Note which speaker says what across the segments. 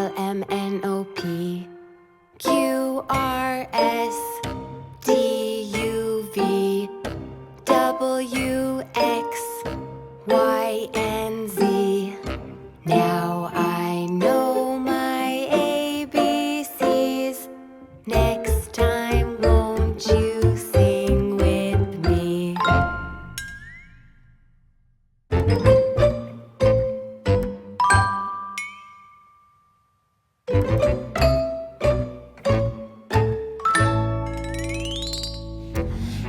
Speaker 1: L M N O P Q R S T U V W X Y and Z. Now I know my ABCs. Next time, won't you sing with me?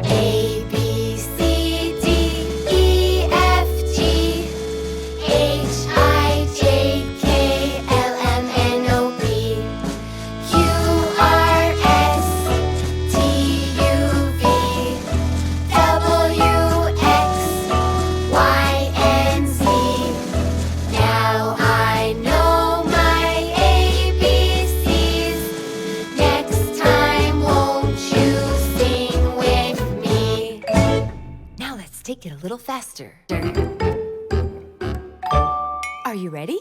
Speaker 1: A, B, C, D, E, F, G, H, I, J, K, L, M, N, O, P, Q, R, S, T, U, V, W, X, Y, and Z. Now I know my ABCs. Next time, won't you sing with me? Now let's take it a little faster. Are you ready?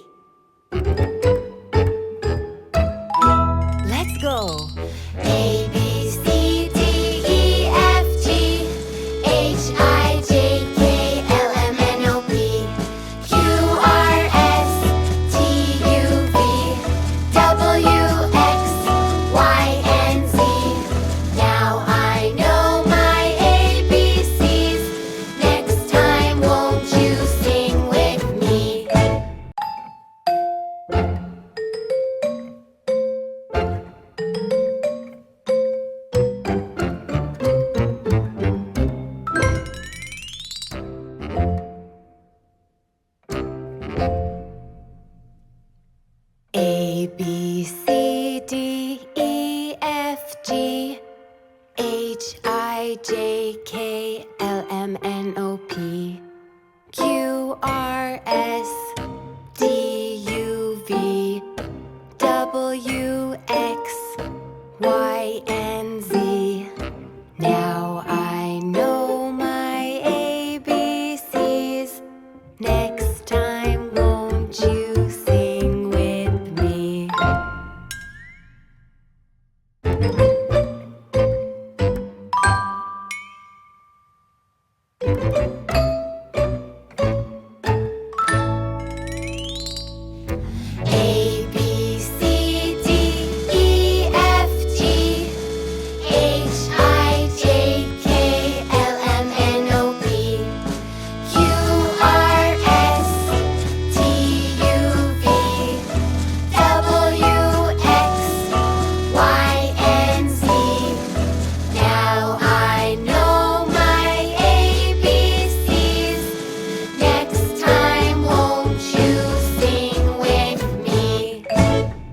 Speaker 1: Let's go. A, B, C, D, E, F, G, H, I, J, K, L, M, N, O, P, Q, R, S, T, U, V, W, X, Y, and Z. Now I know my ABCs. Next time, won't you sing with me? A, B, C, D, E, F, G, H, I, J, K, L, M, N, O, P, Q, R, S, T, U, V, W,